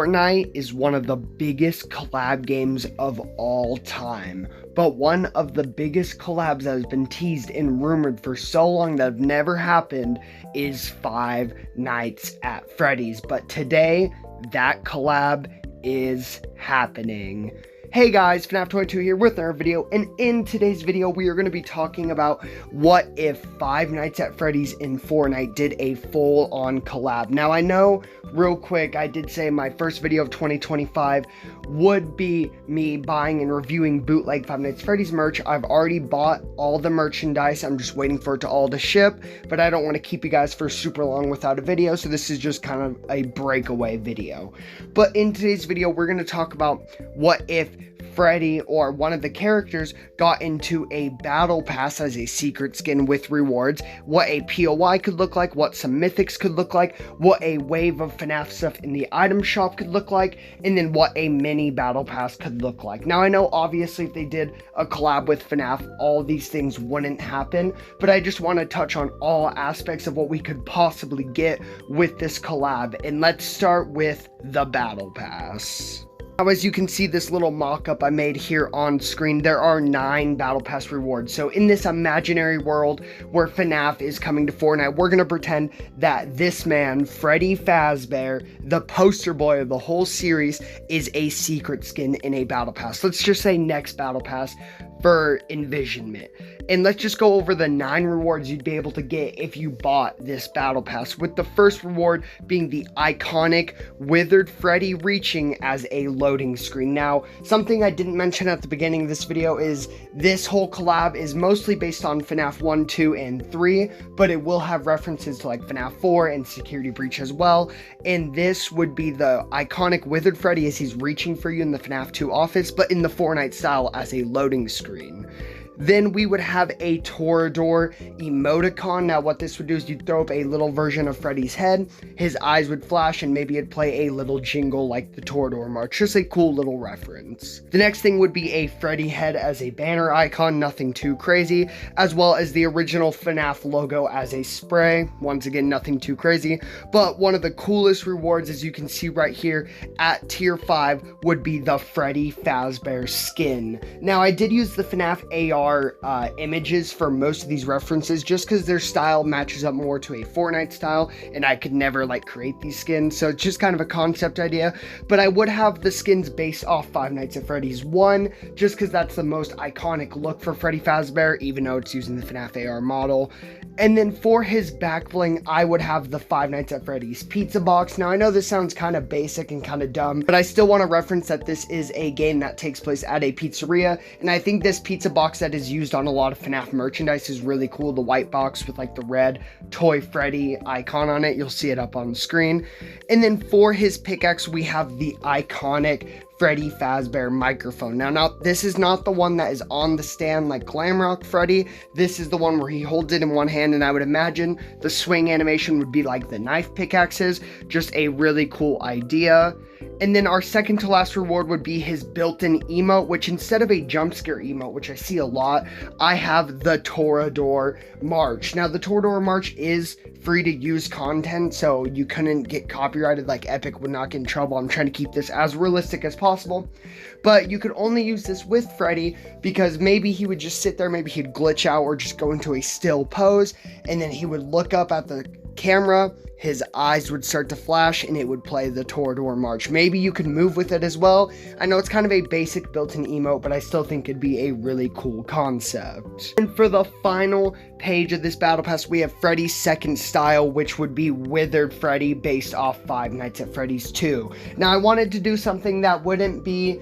Fortnite is one of the biggest collab games of all time, but one of the biggest collabs that has been teased and rumored for so long that have never happened is Five Nights at Freddy's. But today, that collab is happening. Hey guys, FNAF22 here with another video, and in today's video we are going to be talking about what if Five Nights at Freddy's and Fortnite did a full-on collab. Now I know, real quick, I did say my first video of 2025 would be me buying and reviewing bootleg Five Nights at Freddy's merch. I've already bought all the merchandise, I'm just waiting for it to all to ship, but I don't want to keep you guys for super long without a video, so this is just kind of a breakaway video. But in today's video we're going to talk about what if Freddy or one of the characters got into a battle pass as a secret skin with rewards, what a POI could look like, what some mythics could look like, what a wave of FNAF stuff in the item shop could look like, and then what a mini battle pass could look like. Now I know obviously if they did a collab with FNAF, all these things wouldn't happen, but I just want to touch on all aspects of what we could possibly get with this collab, and let's start with the battle pass. Now, as you can see this little mock-up I made here on screen, there are 9 Battle Pass rewards. So in this imaginary world where FNAF is coming to Fortnite, we're going to pretend that this man, Freddy Fazbear, the poster boy of the whole series, is a secret skin in a Battle Pass. Let's just say next Battle Pass for envisionment. And let's just go over the 9 rewards you'd be able to get if you bought this battle pass, with the first reward being the iconic withered Freddy reaching as a loading screen. Now, something I didn't mention at the beginning of this video is this whole collab is mostly based on FNAF 1, 2, and 3, but it will have references to like FNAF 4 and Security Breach as well. And this would be the iconic withered Freddy as he's reaching for you in the FNAF 2 office, but in the Fortnite style as a loading screen. Then we would have a Torador Emoticon. Now what this would do is you'd throw up a little version of Freddy's head, his eyes would flash, and maybe it'd play a little jingle like the Torador march. Just a cool little reference. The next thing would be a Freddy head as a banner icon, nothing too crazy, as well as the original FNAF logo as a spray. Once again, nothing too crazy, but one of the coolest rewards, as you can see right here at tier 5, would be the Freddy Fazbear skin. Now I did use the FNAF AR images for most of these references just because their style matches up more to a Fortnite style, and I could never like create these skins, so it's just kind of a concept idea. But I would have the skins based off Five Nights at Freddy's 1 just because that's the most iconic look for Freddy Fazbear, even though it's using the FNAF AR model. And then for his back bling, I would have the Five Nights at Freddy's pizza box. Now I know this sounds kind of basic and kind of dumb, but I still want to reference that this is a game that takes place at a pizzeria, and I think this pizza box that is used on a lot of FNAF merchandise is really cool. The white box with like the red toy Freddy icon on it. You'll see it up on the screen. And then for his pickaxe, we have the iconic Freddy Fazbear microphone. Now, this is not the one that is on the stand like Glamrock Freddy. This is the one where he holds it in one hand, and I would imagine the swing animation would be like the knife pickaxes. Just a really cool idea. And then our second to last reward would be his built-in emote, which instead of a jump scare emote, which I see a lot, I have the Torador March. Now, the Torador March is free to use content, so you couldn't get copyrighted, like Epic would not get in trouble. I'm trying to keep this as realistic as possible, but you could only use this with Freddy because maybe he would just sit there, maybe he'd glitch out or just go into a still pose, and then he would look up at the camera, his eyes would start to flash, and it would play the Torador March. Maybe you could move with it as well. I know it's kind of a basic built-in emote, but I still think it'd be a really cool concept. And for the final page of this battle pass, we have Freddy's second style, which would be Withered Freddy based off Five Nights at Freddy's 2. Now I wanted to do something that wouldn't be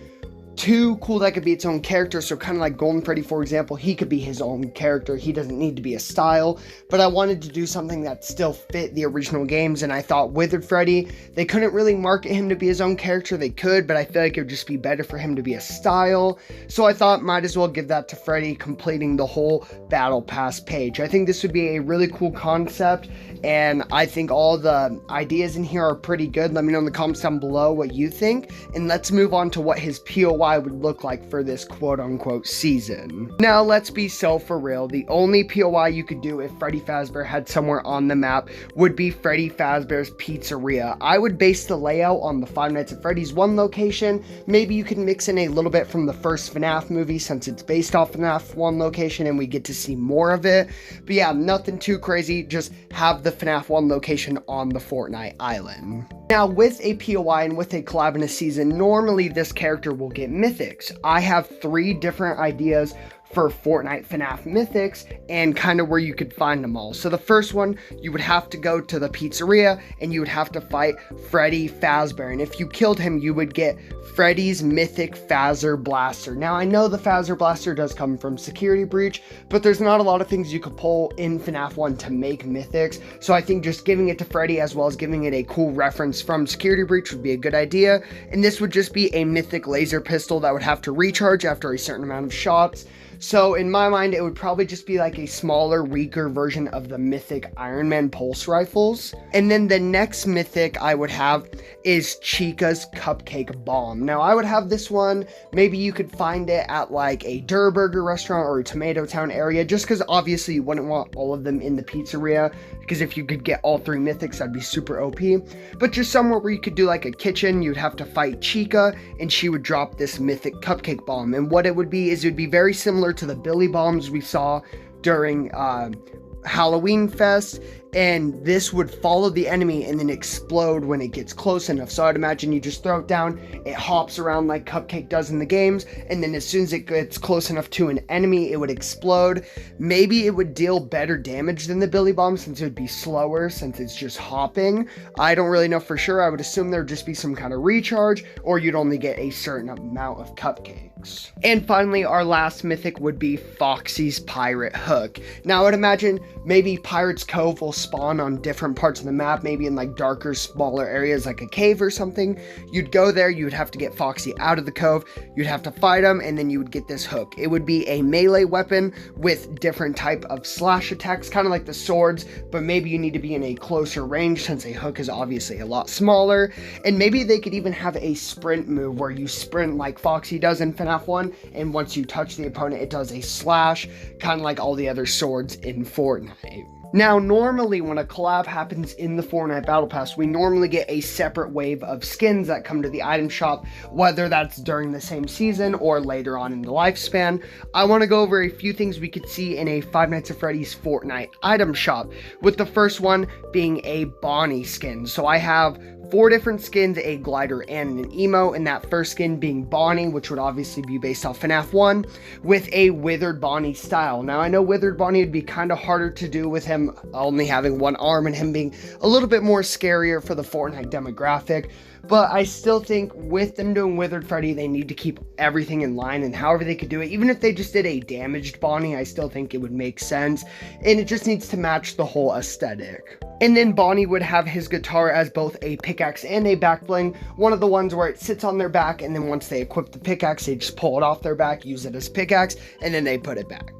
too cool that could be its own character, so kind of like Golden Freddy, for example, he could be his own character. He doesn't need to be a style, but I wanted to do something that still fit the original games, and I thought Withered Freddy, they couldn't really market him to be his own character. They could, but I feel like it would just be better for him to be a style, so I thought might as well give that to Freddy, completing the whole Battle Pass page. I think this would be a really cool concept, and I think all the ideas in here are pretty good. Let me know in the comments down below what you think, and let's move on to what his POI POI would look like for this quote-unquote season. Now, let's be so for real. The only POI you could do if Freddy Fazbear had somewhere on the map would be Freddy Fazbear's Pizzeria. I would base the layout on the Five Nights at Freddy's 1 location. Maybe you can mix in a little bit from the first FNAF movie since it's based off FNAF 1 location and we get to see more of it. But yeah, nothing too crazy. Just have the FNAF 1 location on the Fortnite island. Now, with a POI and with a collab in a season, normally this character will get mythics. I have 3 different ideas for Fortnite FNAF mythics and kind of where you could find them all. So the first one, you would have to go to the pizzeria and you would have to fight Freddy Fazbear. And if you killed him, you would get Freddy's mythic Fazzer Blaster. Now, I know the Fazzer Blaster does come from Security Breach, but there's not a lot of things you could pull in FNAF 1 to make mythics. So I think just giving it to Freddy as well as giving it a cool reference from Security Breach would be a good idea. And this would just be a mythic laser pistol that would have to recharge after a certain amount of shots. So in my mind, it would probably just be like a smaller, weaker version of the mythic Iron Man pulse rifles. And then the next mythic I would have is Chica's Cupcake Bomb. Now, I would have this one, maybe you could find it at like a Durr Burger restaurant or a Tomato Town area, just because obviously you wouldn't want all of them in the pizzeria, because if you could get all 3 mythics, that'd be super OP. But just somewhere where you could do like a kitchen, you'd have to fight Chica, and she would drop this mythic Cupcake Bomb. And what it would be is it would be very similar to the Billy Bombs we saw during Halloween Fest, and this would follow the enemy and then explode when it gets close enough. So I'd imagine you just throw it down, it hops around like Cupcake does in the games, and then as soon as it gets close enough to an enemy, it would explode. Maybe it would deal better damage than the Billy Bomb since it would be slower, since it's just hopping. I don't really know for sure. I would assume there would just be some kind of recharge, or you'd only get a certain amount of cupcakes. And finally, our last mythic would be Foxy's Pirate Hook. Now, I would imagine maybe Pirate's Cove will spawn on different parts of the map, maybe in like darker, smaller areas like a cave or something. You'd go there, you would have to get Foxy out of the cove, you'd have to fight him, and then you would get this hook. It would be a melee weapon with different type of slash attacks, kind of like the swords, but maybe you need to be in a closer range since a hook is obviously a lot smaller. And maybe they could even have a sprint move where you sprint like Foxy does in FNAF 1, and once you touch the opponent, it does a slash, kind of like all the other swords in Fortnite. Now, normally when a collab happens in the Fortnite Battle Pass, we normally get a separate wave of skins that come to the item shop, whether that's during the same season or later on in the lifespan. I want to go over a few things we could see in a Five Nights at Freddy's Fortnite item shop, with the first one being a Bonnie skin. So I have 4 different skins, a glider and an emo, and that first skin being Bonnie, which would obviously be based off FNAF 1, with a Withered Bonnie style. Now, I know Withered Bonnie would be kind of harder to do with him only having 1 arm and him being a little bit more scarier for the Fortnite demographic, but I still think with them doing Withered Freddy, they need to keep everything in line, and however they could do it, even if they just did a damaged Bonnie, I still think it would make sense, and it just needs to match the whole aesthetic. And then Bonnie would have his guitar as both a pickaxe and a back bling, one of the ones where it sits on their back, and then once they equip the pickaxe, they just pull it off their back, use it as pickaxe, and then they put it back.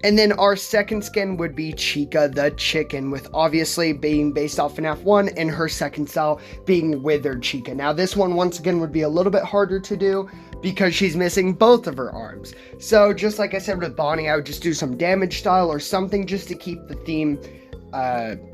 And then our second skin would be Chica the Chicken, with obviously being based off FNAF 1 and her second style being Withered Chica. Now this one once again would be a little bit harder to do because she's missing both of her arms. So just like I said with Bonnie, I would just do some damage style or something just to keep the theme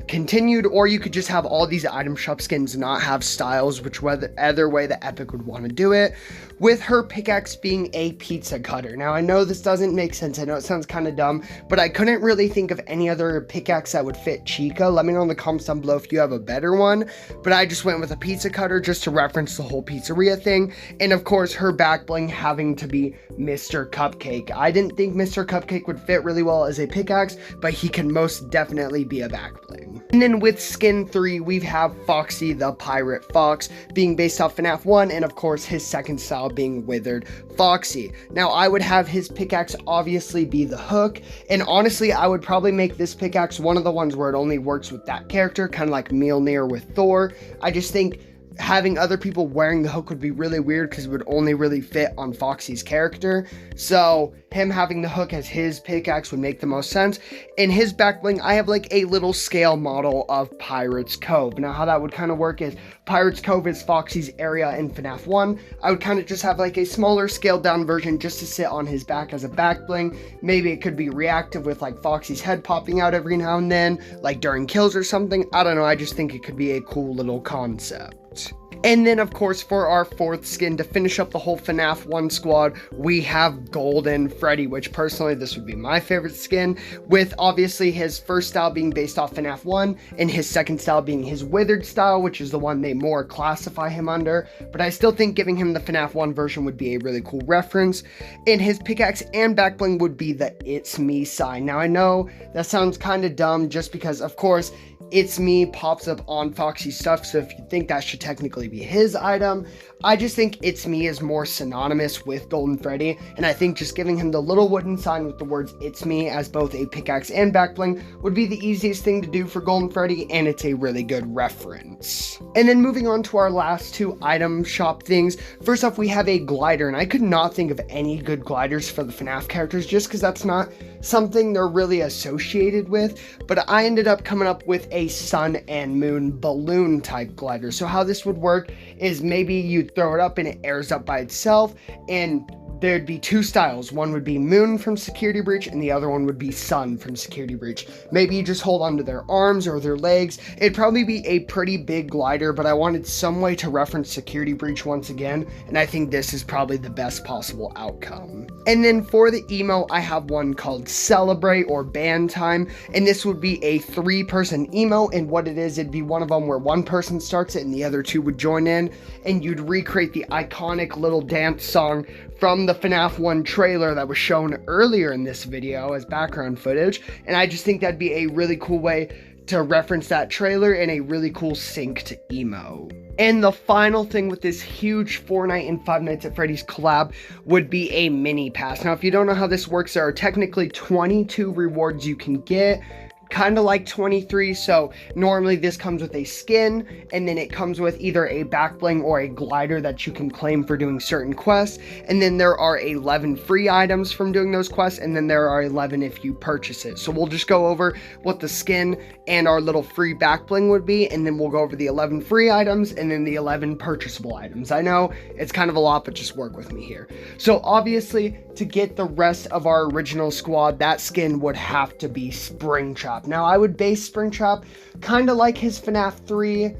continued, or you could just have all these item shop skins not have styles, which either way the Epic would want to do it, with her pickaxe being a pizza cutter. Now, I know this doesn't make sense, I know it sounds kind of dumb, but I couldn't really think of any other pickaxe that would fit Chica. Let me know in the comments down below if you have a better one, but I just went with a pizza cutter just to reference the whole pizzeria thing, and of course her back bling having to be Mr. Cupcake. I didn't think Mr. Cupcake would fit really well as a pickaxe, but he can most definitely be a back bling. And then with skin 3, we have Foxy the Pirate Fox, being based off FNAF 1, and of course his second style being Withered Foxy. Now, I would have his pickaxe obviously be the hook, and honestly, I would probably make this pickaxe one of the ones where it only works with that character, kind of like Mjolnir with Thor. I just think having other people wearing the hook would be really weird because it would only really fit on Foxy's character. So him having the hook as his pickaxe would make the most sense. In his back bling, I have like a little scale model of Pirate's Cove. Now how that would kind of work is Pirate's Cove is Foxy's area in FNAF 1. I would kind of just have like a smaller scaled down version just to sit on his back as a back bling. Maybe it could be reactive with like Foxy's head popping out every now and then, like during kills or something. I don't know, I just think it could be a cool little concept. And then, of course, for our fourth skin, to finish up the whole FNAF 1 squad, we have Golden Freddy, which personally, this would be my favorite skin, with obviously his first style being based off FNAF 1, and his second style being his withered style, which is the one they more classify him under, but I still think giving him the FNAF 1 version would be a really cool reference. And his pickaxe and back bling would be the It's Me sign. Now, I know that sounds kind of dumb just because, of course, It's Me pops up on Foxy's stuff, so if you think that should technically be his item, I just think It's Me is more synonymous with Golden Freddy, and I think just giving him the little wooden sign with the words It's Me as both a pickaxe and back bling would be the easiest thing to do for Golden Freddy, and it's a really good reference. And then moving on to our last two item shop things, first off we have a glider, and I could not think of any good gliders for the FNAF characters just because that's not something they're really associated with, but I ended up coming up with a sun and moon balloon type glider. So how this would work is maybe you throw it up and it airs up by itself, and there'd be two styles. One would be Moon from Security Breach, and the other one would be Sun from Security Breach. Maybe you just hold onto their arms or their legs. It'd probably be a pretty big glider, but I wanted some way to reference Security Breach once again, and I think this is probably the best possible outcome. And then for the emo, I have one called Celebrate or Band Time, and this would be a 3-person emo, and what it is, it'd be one of them where one person starts it and the other two would join in, and you'd recreate the iconic little dance song from the FNAF 1 trailer that was shown earlier in this video as background footage, and I just think that'd be a really cool way to reference that trailer and a really cool synced emo. And the final thing with this huge Fortnite and Five Nights at Freddy's collab would be a mini pass. Now, if you don't know how this works, there are technically 22 rewards you can get, kind of like 23, so normally this comes with a skin, and then it comes with either a back bling or a glider that you can claim for doing certain quests, and then there are 11 free items from doing those quests, and then there are 11 if you purchase it. So we'll just go over what the skin and our little free back bling would be, and then we'll go over the 11 free items, and then the 11 purchasable items. I know it's kind of a lot, but just work with me here. So obviously, to get the rest of our original squad, that skin would have to be Springtrap. Now, I would base Springtrap kind of like his FNAF 3.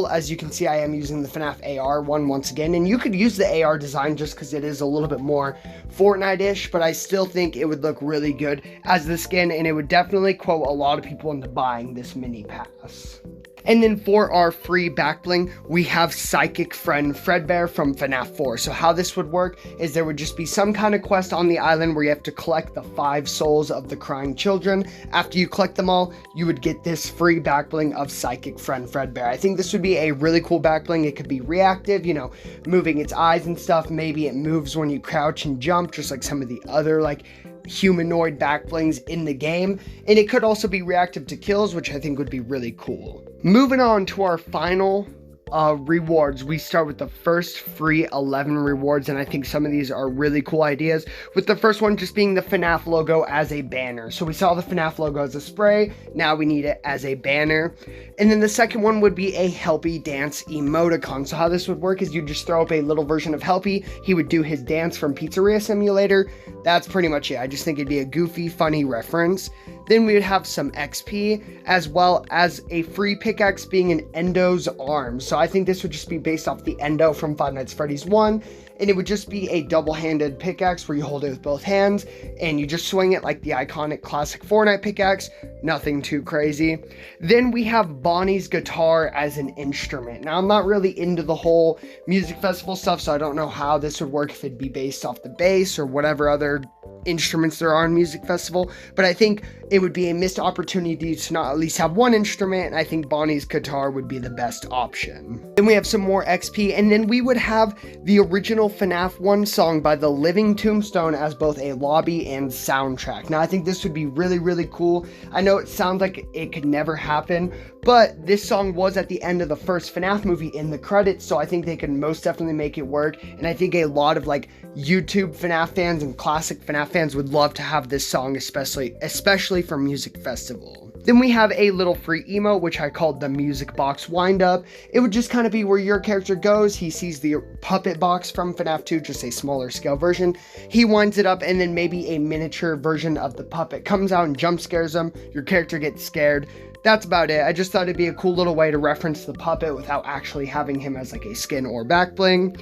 As you can see, I am using the FNAF AR one once again, and you could use the AR design just because it is a little bit more Fortnite-ish, but I still think it would look really good as the skin, and it would definitely quote a lot of people into buying this mini pass. And then for our free back bling, we have Psychic Friend Fredbear from FNAF 4. So how this would work is there would just be some kind of quest on the island where you have to collect the 5 souls of the crying children. After you collect them all, you would get this free back bling of Psychic Friend Fredbear. I think this would be a really cool back bling. It could be reactive, you know, moving its eyes and stuff. Maybe it moves when you crouch and jump, just like some of the other like humanoid back blings in the game, and it could also be reactive to kills, which I think would be really cool. Moving on to our final rewards, we start with the first free 11 rewards, and I think some of these are really cool ideas, with the first one just being the FNAF logo as a banner. So we saw the FNAF logo as a spray, now we need it as a banner. And then the second one would be a Helpy Dance emoticon. So how this would work is you just throw up a little version of Helpy, he would do his dance from Pizzeria Simulator. That's pretty much it. I just think it'd be a goofy, funny reference. Then we would have some XP, as well as a free pickaxe being an Endo's arm. So I think this would just be based off the Endo from Five Nights at Freddy's 1, and it would just be a double-handed pickaxe where you hold it with both hands, and you just swing it like the iconic classic Fortnite pickaxe, nothing too crazy. Then we have Bonnie's guitar as an instrument. Now, I'm not really into the whole music festival stuff, so I don't know how this would work, if it'd be based off the bass or whatever other instruments there are in Music Festival, but I think it would be a missed opportunity to not at least have one instrument, and I think Bonnie's guitar would be the best option. Then we have some more XP, and then we would have the original FNAF 1 song by The Living Tombstone as both a lobby and soundtrack. Now, I think this would be really, really cool. I know it sounds like it could never happen, but this song was at the end of the first FNAF movie in the credits, so I think they could most definitely make it work, and I think a lot of like YouTube FNAF fans and classic FNAF fans would love to have this song, especially for Music Festival. Then we have a little free emote, which I called the Music Box Wind Up. It would just kind of be where your character goes, he sees the puppet box from FNAF 2, just a smaller scale version, he winds it up, and then maybe a miniature version of the puppet comes out and jump scares him, your character gets scared. That's about it. I just thought it'd be a cool little way to reference the puppet without actually having him as like a skin or back bling.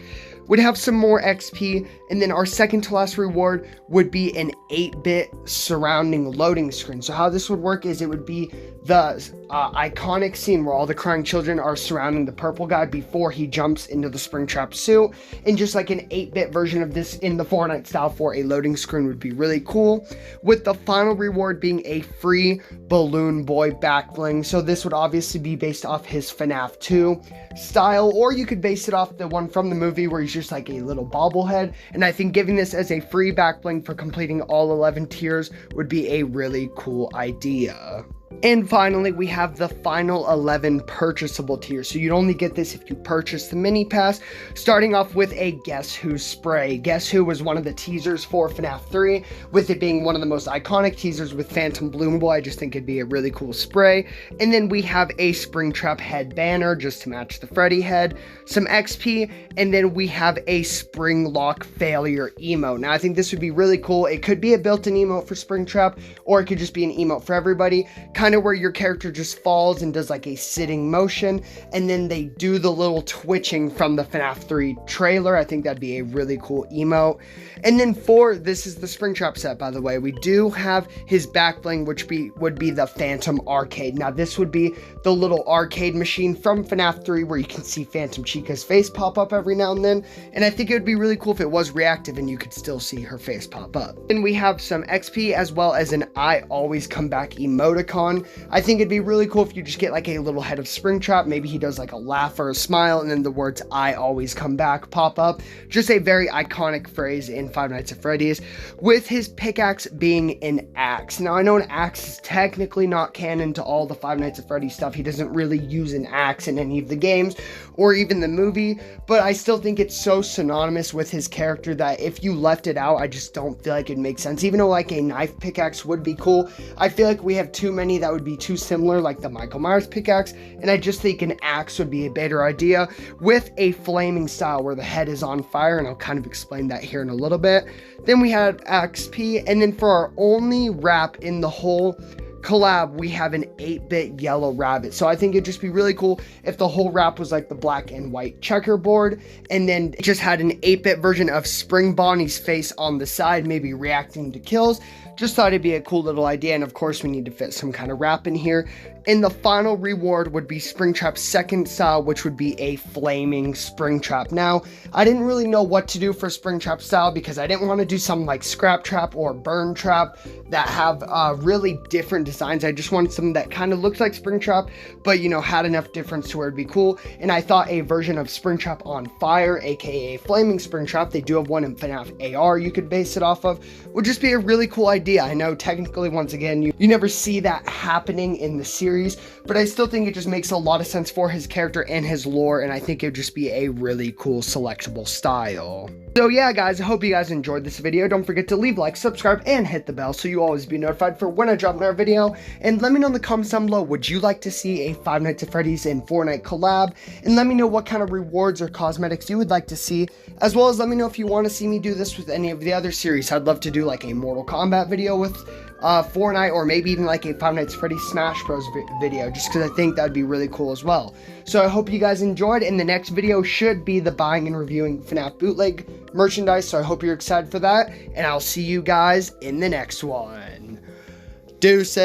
Would have some more XP, and then our second to last reward would be an 8-bit surrounding loading screen. So how this would work is it would be the iconic scene where all the crying children are surrounding the purple guy before he jumps into the Springtrap suit, and just like an 8-bit version of this in the Fortnite style for a loading screen would be really cool, with the final reward being a free Balloon Boy back bling. So this would obviously be based off his FNAF 2 style, or you could base it off the one from the movie where he's just like a little bobblehead, and I think giving this as a free back bling for completing all 11 tiers would be a really cool idea. And finally, we have the final 11 purchasable tiers. So you'd only get this if you purchase the mini pass, starting off with a Guess Who spray. Guess Who was one of the teasers for FNAF 3, with it being one of the most iconic teasers with Phantom Bloom Boy. I just think it'd be a really cool spray. And then we have a Springtrap head banner just to match the Freddy head, some XP, and then we have a Springlock failure emote. Now, I think this would be really cool. It could be a built-in emote for Springtrap, or it could just be an emote for everybody, kind of where your character just falls and does like a sitting motion, and then they do the little twitching from the FNAF 3 trailer. I think that'd be a really cool emote. And then this is the Springtrap set, by the way, we do have his back bling, which would be the Phantom Arcade. Now, this would be the little arcade machine from FNAF 3 where you can see Phantom Chica's face pop up every now and then, and I think it would be really cool if it was reactive and you could still see her face pop up. And we have some XP as well as an I Always Come Back emoticon. I think it'd be really cool if you just get like a little head of Springtrap, maybe he does like a laugh or a smile, and then the words I always come back pop up. Just a very iconic phrase in Five Nights at Freddy's, with his pickaxe being an axe. Now, I know an axe is technically not canon to all the Five Nights at Freddy's stuff. He doesn't really use an axe in any of the games or even the movie, but I still think it's so synonymous with his character that if you left it out, I just don't feel like it makes sense. Even though like a knife pickaxe would be cool, I feel like we have too many that would be too similar, like the Michael Myers pickaxe, and I just think an axe would be a better idea with a flaming style where the head is on fire, and I'll kind of explain that here in a little bit. Then we had XP, and then for our only wrap in the whole collab, we have an 8-bit yellow rabbit. So I think it'd just be really cool if the whole wrap was like the black and white checkerboard, and then it just had an 8-bit version of Spring Bonnie's face on the side, maybe reacting to kills. Just thought it'd be a cool little idea, and of course we need to fit some kind of wrap in here. And the final reward would be Springtrap's second style, which would be a flaming Springtrap. Now, I didn't really know what to do for Springtrap style because I didn't want to do something like Scrap Trap or Burn Trap that have really different designs. I just wanted something that kind of looked like Springtrap, but you know, had enough difference to where it'd be cool. And I thought a version of Springtrap on Fire, aka Flaming Springtrap, they do have one in FNAF AR you could base it off of, would just be a really cool idea. I know technically, once again, you never see that happening in the series, but I still think it just makes a lot of sense for his character and his lore, and I think it would just be a really cool selectable style. So yeah, guys, I hope you guys enjoyed this video. Don't forget to leave a like, subscribe, and hit the bell so you always be notified for when I drop another video. And let me know in the comments down below, would you like to see a Five Nights at Freddy's and Fortnite collab? And let me know what kind of rewards or cosmetics you would like to see, as well as let me know if you want to see me do this with any of the other series. I'd love to do like a Mortal Kombat video with Fortnite, or maybe even like a Five Nights at Freddy's Smash Bros video, just because I think that'd be really cool as well. So I hope you guys enjoyed, and the next video should be the buying and reviewing FNAF bootleg merchandise, so I hope you're excited for that, and I'll see you guys in the next one. Deuces!